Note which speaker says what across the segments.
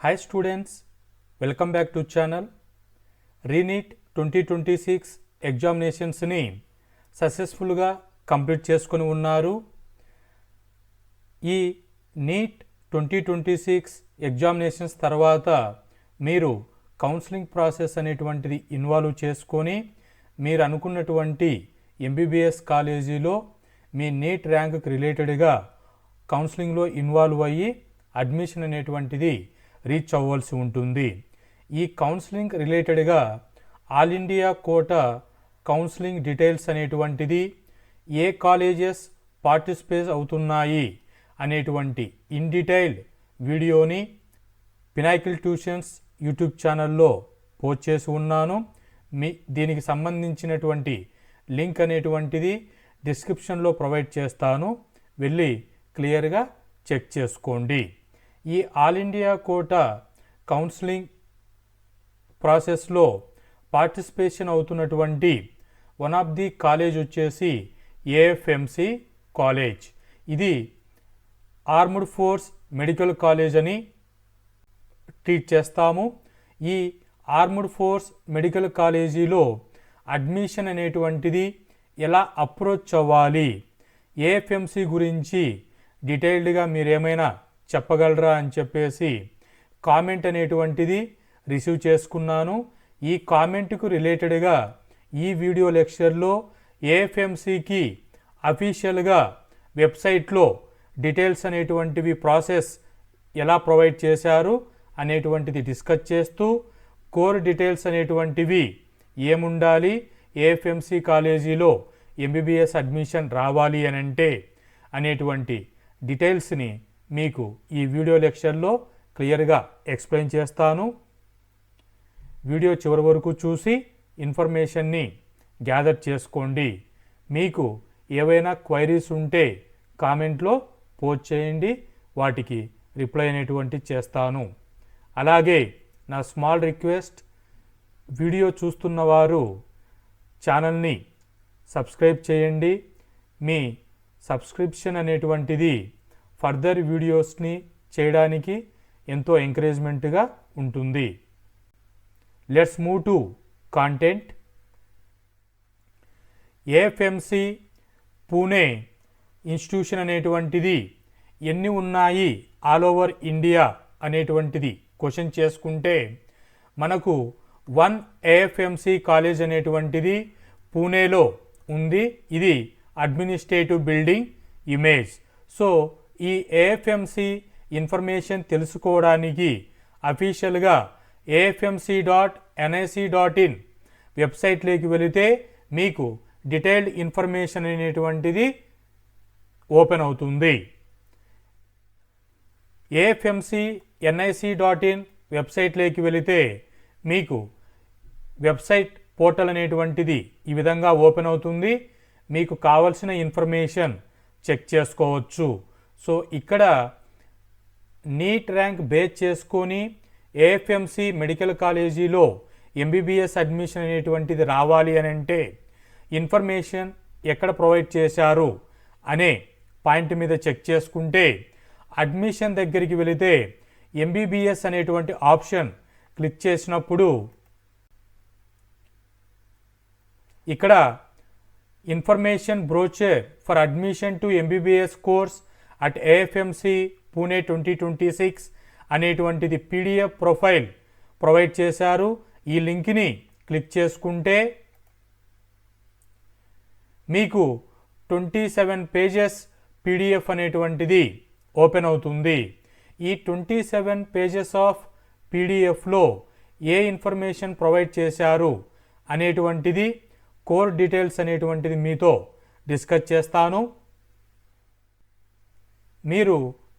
Speaker 1: Hi students, welcome back to channel. ReNEET 2026 examinations ని సక్సెస్ఫుల్గా complete చేసుకొని ఉన్నారు. ఈ నీట్ 2026 ఎగ్జామినేషన్స్ తర్వాత మీరు కౌన్సిలింగ్ ప్రాసెస్ అనేటువంటిది ఇన్వాల్వ్ చేసుకొని మీరు అనుకున్నటువంటి ఎంబీబీఎస్ కాలేజీలో మీ నీట్ ర్యాంక్కి రిలేటెడ్గా కౌన్సిలింగ్లో ఇన్వాల్వ్ అయ్యి అడ్మిషన్ అనేటువంటిది రీచ్ అవ్వాల్సి ఉంటుంది. ఈ కౌన్సిలింగ్ రిలేటెడ్గా all India quota counselling details అనేటువంటిది ఏ కాలేజెస్ పార్టిసిపేట్ అవుతున్నాయి అనేటువంటి ఇన్ డీటెయిల్ వీడియోని పినాకిల్ ట్యూషన్స్ యూట్యూబ్ ఛానల్లో పోస్ట్ చేసి ఉన్నాను. దీనికి సంబంధించినటువంటి లింక్ అనేటువంటిది డిస్క్రిప్షన్లో ప్రొవైడ్ చేస్తాను, వెళ్ళి క్లియర్గా చెక్ చేసుకోండి. ఈ ఆల్ ఇండియా కోటా కౌన్సిలింగ్ ప్రాసెస్లో పార్టిసిపేషన్ అవుతున్నటువంటి వన్ ఆఫ్ ది కాలేజ్ వచ్చేసి ఏఎఫ్ఎంసి కాలేజ్. ఇది ఆర్మ్డ్ ఫోర్స్ మెడికల్ కాలేజ్ అని ట్రీట్ చేస్తాము. ఈ ఆర్మ్డ్ ఫోర్స్ మెడికల్ కాలేజీలో అడ్మిషన్ అనేటువంటిది ఎలా అప్రోచ్ అవ్వాలి, ఏఎఫ్ఎంసి గురించి డీటెయిల్డ్గా మీరేమైనా చెప్పగలరా అని చెప్పేసి కామెంట్ అనేటువంటిది రిసీవ్ చేసుకున్నాను. ఈ కామెంట్కు రిలేటెడ్గా ఈ వీడియో లెక్చర్లో ఏఎఫ్ఎంసికి అఫీషియల్గా వెబ్సైట్లో డీటెయిల్స్ అనేటువంటివి ప్రాసెస్ ఎలా ప్రొవైడ్ చేశారు అనేటువంటిది డిస్కస్ చేస్తూ కోర్ డీటెయిల్స్ అనేటువంటివి ఏముండాలి, ఏఎఫ్ఎంసి కాలేజీలో ఎంబీబీఎస్ అడ్మిషన్ రావాలి అని అంటే అనేటువంటి డీటెయిల్స్ని మీకు ఈ వీడియో లెక్చర్లో క్లియర్గా ఎక్స్ప్లెయిన్ చేస్తాను. వీడియో చివరి వరకు చూసి ఇన్ఫర్మేషన్ని గ్యాదర్ చేసుకోండి. మీకు ఏవైనా క్వైరీస్ ఉంటే కామెంట్లో పోస్ట్ చేయండి, వాటికి రిప్లై అనేటువంటి చేస్తాను. అలాగే నా స్మాల్ రిక్వెస్ట్, వీడియో చూస్తున్నవారు ఛానల్ని సబ్స్క్రైబ్ చేయండి. మీ సబ్స్క్రిప్షన్ అనేటువంటిది ఫర్దర్ వీడియోస్ని చేయడానికి ఎంతో ఎంకరేజ్మెంట్గా ఉంటుంది. Let's move to content. AFMC Pune institution అనేటువంటిది ఎన్ని ఉన్నాయి ఆల్ ఓవర్ ఇండియా అనేటువంటిది క్వశ్చన్ చేసుకుంటే మనకు వన్ ఏఎఫ్ఎంసి కాలేజ్ అనేటువంటిది పూణేలో ఉంది. ఇది అడ్మినిస్ట్రేటివ్ బిల్డింగ్ ఇమేజ్. సో ఈ ఏఎఫ్ఎంసి ఇన్ఫర్మేషన్ తెలుసుకోవడానికి అఫీషియల్గా afmc.nic.in వెబ్సైట్లోకి వెళితే మీకు డీటెయిల్డ్ ఇన్ఫర్మేషన్ అనేటువంటిది ఓపెన్ అవుతుంది. afmc.nic.in వెబ్సైట్లోకి వెళితే మీకు వెబ్సైట్ పోర్టల్ అనేటువంటిది ఈ విధంగా ఓపెన్ అవుతుంది. మీకు కావలసిన ఇన్ఫర్మేషన్ చెక్ చేసుకోవచ్చు. సో ఇక్కడ నీట్ ర్యాంక్ బేస్ చేసుకొని ఏఎఫ్ఎంసి మెడికల్ కాలేజీలో ఎంబీబీఎస్ అడ్మిషన్ అనేటువంటిది రావాలి అని అంటే ఇన్ఫర్మేషన్ ఎక్కడ ప్రొవైడ్ చేశారు అనే పాయింట్ మీద చెక్ చేసుకుంటే అడ్మిషన్ దగ్గరికి వెళితే ఎంబీబీఎస్ అనేటువంటి ఆప్షన్ క్లిక్ చేసినప్పుడు ఇక్కడ information brochure for admission to MBBS course at AFMC Pune 2026 అనేటువంటిది పీడిఎఫ్ ప్రొఫైల్ ప్రొవైడ్ చేశారు. ఈ లింక్ని క్లిక్ చేసుకుంటే మీకు 27 పేజెస్ పీడిఎఫ్ అనేటువంటిది ఓపెన్ అవుతుంది. ఈ 27 పేజెస్ ఆఫ్ పీడిఎఫ్లో ఏ ఇన్ఫర్మేషన్ ప్రొవైడ్ చేశారు అనేటువంటిది కోర్ డీటెయిల్స్ అనేటువంటిది మీతో డిస్కస్ చేస్తాను. మీరు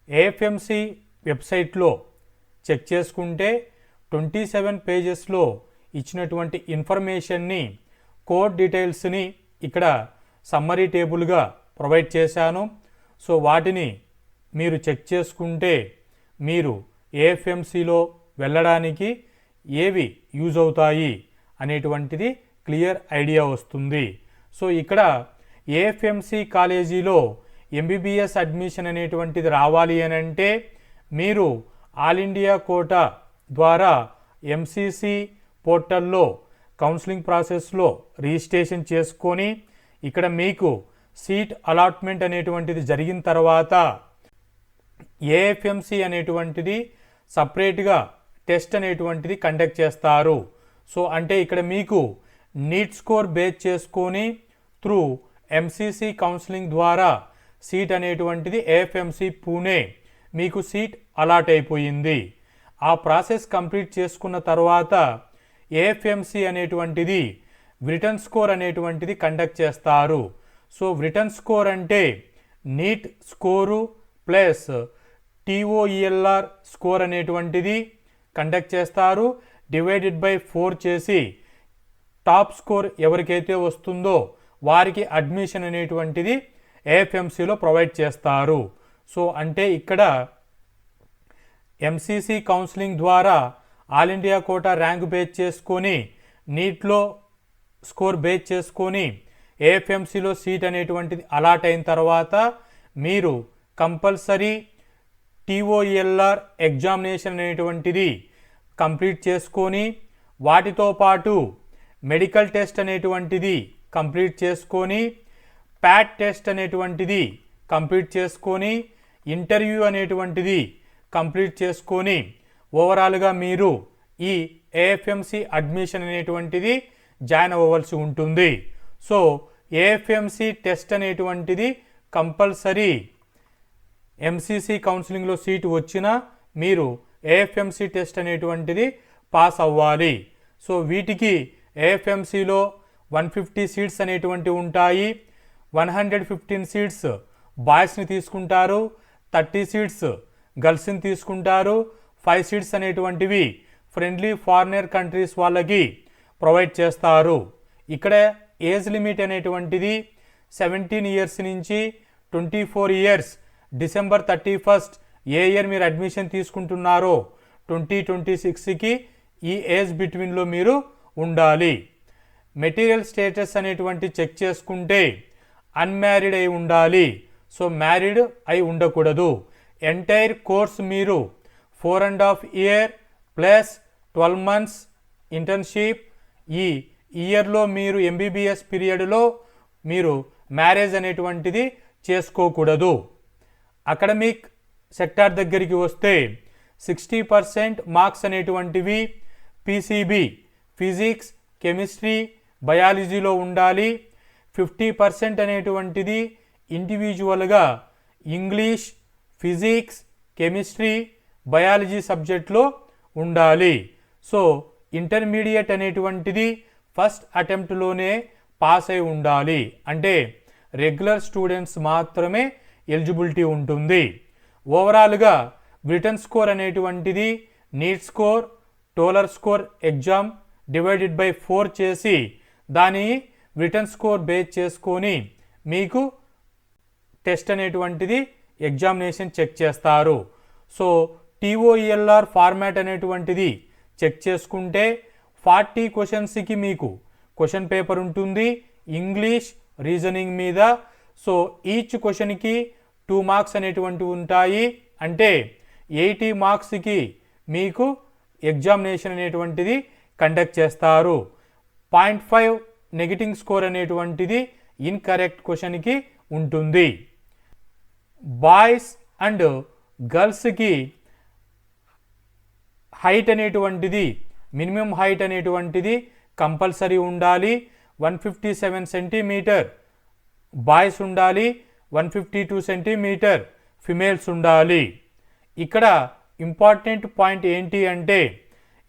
Speaker 1: ఏఎఫ్ఎంసి వెబ్సైట్లో చెక్ చేసుకుంటే 27 పేజెస్లో ఇచ్చినటువంటి ఇన్ఫర్మేషన్ని కోర్ డీటెయిల్స్ని ఇక్కడ సమ్మరీ టేబుల్గా ప్రొవైడ్ చేశాను. సో వాటిని మీరు చెక్ చేసుకుంటే మీరు ఏఎఫ్ఎంసిలో వెళ్ళడానికి ఏవి యూజ్ అవుతాయి అనేటువంటిది క్లియర్ ఐడియా వస్తుంది. సో ఇక్కడ ఏఎఫ్ఎంసి కాలేజీలో ఎంబీబీఎస్ అడ్మిషన్ అనేటువంటిది రావాలి అని అంటే మీరు ఆల్ ఇండియా కోటా ద్వారా ఎంసీసీ పోర్టల్లో కౌన్సిలింగ్ ప్రాసెస్లో రిజిస్ట్రేషన్ చేసుకొని ఇక్కడ మీకు సీట్ అలాట్మెంట్ అనేటువంటిది జరిగిన తర్వాత ఏఎఫ్ఎంసి అనేటువంటిది సపరేట్గా టెస్ట్ అనేటువంటిది కండక్ట్ చేస్తారు. సో అంటే ఇక్కడ మీకు నీట్ స్కోర్ బేస్ చేసుకొని త్రూ ఎంసీసీ కౌన్సిలింగ్ ద్వారా సీట్ అనేటువంటిది ఏఎఫ్ఎంసి పూణే మీకు సీట్ అలాట్ అయిపోయింది. ఆ ప్రాసెస్ కంప్లీట్ చేసుకున్న తర్వాత ఏఎఫ్ఎంసి అనేటువంటిది రిటర్న్ స్కోర్ అనేటువంటిది కండక్ట్ చేస్తారు. సో రిటర్న్ స్కోర్ అంటే నీట్ స్కోరు ప్లస్ టీఓఈఎల్ఆర్ స్కోర్ అనేటువంటిది కండక్ట్ చేస్తారు. డివైడెడ్ బై 4 చేసి టాప్ స్కోర్ ఎవరికైతే వస్తుందో వారికి అడ్మిషన్ అనేటువంటిది ఏఎఫ్ఎంసిలో ప్రొవైడ్ చేస్తారు. సో అంటే ఇక్కడ ఎంసీసీ కౌన్సిలింగ్ ద్వారా all India quota rank base చేసుకొని నీట్లో స్కోర్ బేస్ చేసుకొని ఏఎఫ్ఎంసిలో సీట్ అనేటువంటిది అలాట్ అయిన తర్వాత మీరు కంపల్సరీ టీఓఎల్ఆర్ ఎగ్జామినేషన్ అనేటువంటిది కంప్లీట్ చేసుకొని వాటితో పాటు మెడికల్ టెస్ట్ అనేటువంటిది కంప్లీట్ చేసుకొని ప్యాట్ టెస్ట్ అనేటువంటిది కంప్లీట్ చేసుకొని ఇంటర్వ్యూ అనేటువంటిది కంప్లీట్ చేసుకొని ఓవరాల్గా మీరు ఈ ఏఎఫ్ఎంసి అడ్మిషన్ అనేటువంటిది జాయిన్ అవ్వవలసి ఉంటుంది. సో ఏఎఫ్ఎంసి టెస్ట్ అనేటువంటిది కంపల్సరీ ఎంసీసీ కౌన్సిలింగ్లో సీటు వచ్చినా మీరు ఏఎఫ్ఎంసి టెస్ట్ అనేటువంటిది పాస్ అవ్వాలి. సో వీటికి ఏఎఫ్ఎంసిలో 150 సీట్స్ అనేటువంటివి ఉంటాయి. 115 సీట్స్ బాయ్స్ని తీసుకుంటారు, 30 సీట్స్ గర్ల్స్ని తీసుకుంటారు, 5 సీట్స్ అనేటువంటివి ఫ్రెండ్లీ ఫారినర్ కంట్రీస్ వాళ్ళకి ప్రొవైడ్ చేస్తారు. ఇక్కడ ఏజ్ లిమిట్ అనేటువంటిది 17 ఇయర్స్ నుంచి 24 ఇయర్స్ డిసెంబర్ 31 ఏ ఇయర్ మీరు అడ్మిషన్ తీసుకుంటున్నారో 2026కి ఈ ఏజ్ బిట్వీన్లో మీరు ఉండాలి. మెటీరియల్ స్టేటస్ అనేటువంటి చెక్ చేసుకుంటే అన్మ్యారీడ్ అయి ఉండాలి. సో మ్యారీడ్ అయి ఉండకూడదు. ఎంటైర్ కోర్స్ మీరు 4.5 ఇయర్ ప్లస్ 12 మంత్స్ ఇంటర్న్షిప్. ఈ ఇయర్లో మీరు ఎంబీబీఎస్ పీరియడ్లో మీరు మ్యారేజ్ అనేటువంటిది చేసుకోకూడదు. అకాడమిక్ సెక్టార్ దగ్గరికి వస్తే 60% మార్క్స్ అనేటువంటివి పీసీబీ ఫిజిక్స్, కెమిస్ట్రీ, బయాలజీలో ఉండాలి. 50% అనేటువంటిది ఇండివిజువల్గా ఇంగ్లీష్, ఫిజిక్స్, కెమిస్ట్రీ, బయాలజీ సబ్జెక్ట్లో ఉండాలి. సో ఇంటర్మీడియట్ అనేటువంటిది ఫస్ట్ అటెంప్ట్లోనే పాస్ అయి ఉండాలి. అంటే రెగ్యులర్ స్టూడెంట్స్ మాత్రమే ఎలిజిబిలిటీ ఉంటుంది. ఓవరాల్గా రిటర్న్ స్కోర్ అనేటువంటిది నీట్ స్కోర్, టోలర్ స్కోర్ ఎగ్జామ్ డివైడెడ్ బై 4 చేసి దాని రిటర్న్ స్కోర్ బేస్ చేసుకొని మీకు టెస్ట్ అనేటువంటిది ఎగ్జామినేషన్ చెక్ చేస్తారు. సో టీఓఈఎల్ఆర్ ఫార్మాట్ అనేటువంటిది చెక్ చేసుకుంటే 40 క్వశ్చన్స్కి మీకు క్వశ్చన్ పేపర్ ఉంటుంది ఇంగ్లీష్, రీజనింగ్ మీద. సో ఈచ్ క్వశ్చన్కి 2 మార్క్స్ అనేటువంటివి ఉంటాయి. అంటే 80 మార్క్స్కి మీకు ఎగ్జామినేషన్ అనేటువంటిది కండక్ట్ చేస్తారు. 0.5 నెగిటివ్ స్కోర్ అనేటువంటిది ఇన్కరెక్ట్ క్వశ్చన్కి ఉంటుంది. బాయ్స్ అండ్ గర్ల్స్కి హైట్ అనేటువంటిది మినిమం హైట్ అనేటువంటిది కంపల్సరీ ఉండాలి. 157 సెంటీమీటర్ బాయ్స్ ఉండాలి, 152 సెంటీమీటర్ ఫిమేల్స్ ఉండాలి. ఇక్కడ ఇంపార్టెంట్ పాయింట్ ఏంటి అంటే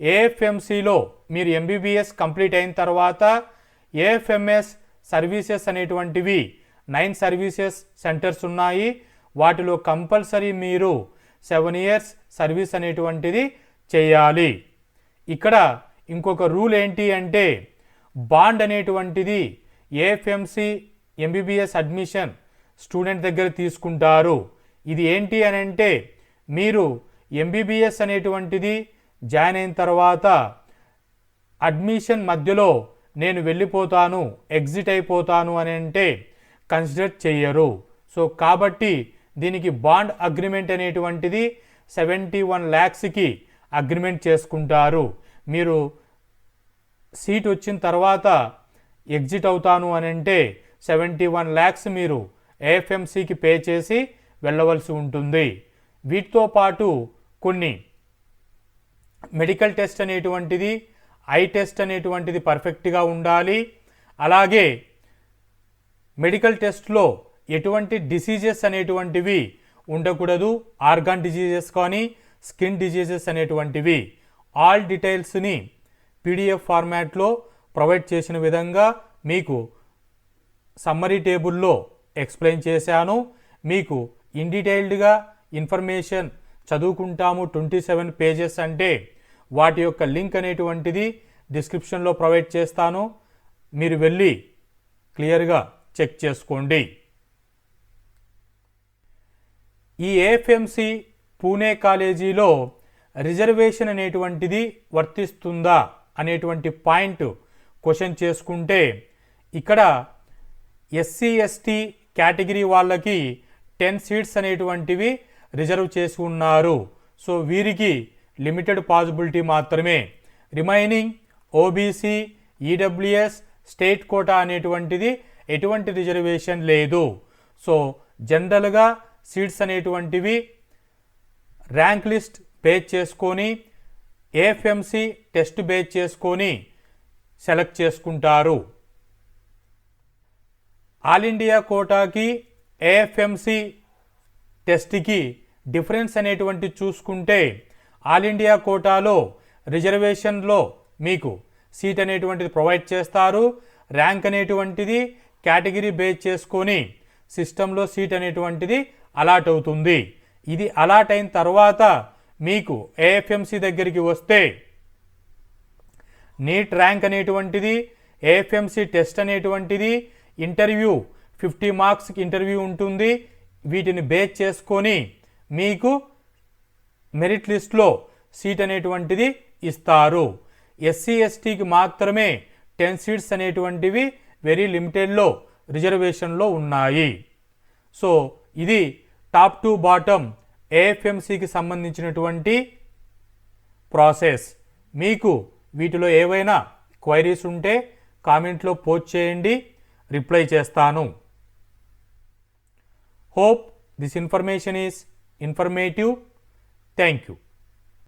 Speaker 1: ఏఎఫ్ఎంసిలో మీరు ఎంబీబీఎస్ కంప్లీట్ అయిన తర్వాత ఏఎఫ్ఎంఎస్ సర్వీసెస్ అనేటువంటివి 9 సర్వీసెస్ సెంటర్స్ ఉన్నాయి. వాటిలో కంపల్సరీ మీరు 7 ఇయర్స్ సర్వీస్ అనేటువంటిది చేయాలి. ఇక్కడ ఇంకొక రూల్ ఏంటి అంటే బాండ్ అనేటువంటిది ఏఎఫ్ఎంసి ఎంబీబీఎస్ అడ్మిషన్ స్టూడెంట్ దగ్గర తీసుకుంటారు. ఇది ఏంటి అని అంటే మీరు ఎంబీబీఎస్ అనేటువంటిది జాయిన్ అయిన తర్వాత అడ్మిషన్ మధ్యలో నేను వెళ్ళిపోతాను, ఎగ్జిట్ అయిపోతాను అని అంటే కన్సిడర్ చెయ్యరు. సో కాబట్టి దీనికి బాండ్ అగ్రిమెంట్ అనేటువంటిది 71 lakhsకి అగ్రిమెంట్ చేసుకుంటారు. మీరు సీట్ వచ్చిన తర్వాత ఎగ్జిట్ అవుతాను అని అంటే 71 lakhs మీరు ఏఎఫ్ఎంసీకి పే చేసి వెళ్ళవలసి ఉంటుంది. వీటితో పాటు కొన్ని మెడికల్ టెస్ట్ అనేటువంటిది, ఐ టెస్ట్ అనేటువంటిది పర్ఫెక్ట్గా ఉండాలి. అలాగే మెడికల్ టెస్ట్లో ఎటువంటి డిసీజెస్ అనేటువంటివి ఉండకూడదు. ఆర్గాన్ డిజీజెస్ కానీ స్కిన్ డిజీజెస్ అనేటువంటివి. ఆల్ డీటెయిల్స్ని పీడిఎఫ్ ఫార్మాట్లో ప్రొవైడ్ చేసిన విధంగా మీకు సమ్మరీ టేబుల్లో ఎక్స్ప్లెయిన్ చేశాను. మీకు ఇన్ డీటెయిల్డ్గా ఇన్ఫర్మేషన్ చదువుకుంటాము 27 pages అంటే వాటి యొక్క లింక్ అనేటువంటిది డిస్క్రిప్షన్లో ప్రొవైడ్ చేస్తాను. మీరు వెళ్ళి క్లియర్గా చెక్ చేసుకోండి. ఈ ఏఎఫ్ఎంసి పూణే కాలేజీలో రిజర్వేషన్ అనేటువంటిది వర్తిస్తుందా అనేటువంటి పాయింట్ క్వశ్చన్ చేసుకుంటే, ఇక్కడ ఎస్సీ ఎస్టీ కేటగిరీ వాళ్ళకి 10 seats అనేటువంటివి రిజర్వ్ చేసి ఉన్నారు. సో వీరికి లిమిటెడ్ పాసిబిలిటీ మాత్రమే. Remaining OBC, EWS, state quota అనేటువంటిది ఎటువంటి రిజర్వేషన్ లేదు. సో జనరల్గా సీట్స్ అనేటువంటివి ర్యాంక్ లిస్ట్ బేస్ చేసుకొని, ఏఎఫ్ఎంసి టెస్ట్ బేస్ చేసుకొని సెలెక్ట్ చేసుకుంటారు. ఆల్ ఇండియా కోటాకి ఏఎఫ్ఎంసి టెస్ట్కి డిఫరెన్స్ అనేటువంటి చూసుకుంటే, ఆల్ ఇండియా కోటాలో రిజర్వేషన్లో మీకు సీట్ అనేటువంటిది ప్రొవైడ్ చేస్తారు. ర్యాంక్ అనేటువంటిది కేటగిరీ బేస్ చేసుకొని సిస్టంలో సీట్ అనేటువంటిది అలాట్ అవుతుంది. ఇది అలాట్ అయిన తర్వాత మీకు ఏఎఫ్ఎంసి దగ్గరికి వస్తే నీట్ ర్యాంక్ అనేటువంటిది, ఏఎఫ్ఎంసి టెస్ట్ అనేటువంటిది, ఇంటర్వ్యూ 50 marksకి ఇంటర్వ్యూ ఉంటుంది. వీటిని బేస్ చేసుకొని మీకు మెరిట్ లిస్ట్లో సీట్ అనేటువంటిది ఇస్తారు. ఎస్సీ ఎస్టీకి మాత్రమే 10 seats అనేటువంటివి వెరీ లిమిటెడ్లో రిజర్వేషన్లో ఉన్నాయి. సో ఇది టాప్ టు బాటమ్ ఏఎఫ్ఎంసికి సంబంధించినటువంటి ప్రాసెస్. మీకు వీటిలో ఏవైనా క్వైరీస్ ఉంటే కామెంట్లో పోస్ట్ చేయండి, రిప్లై చేస్తాను. Hope this information is informative. Thank you.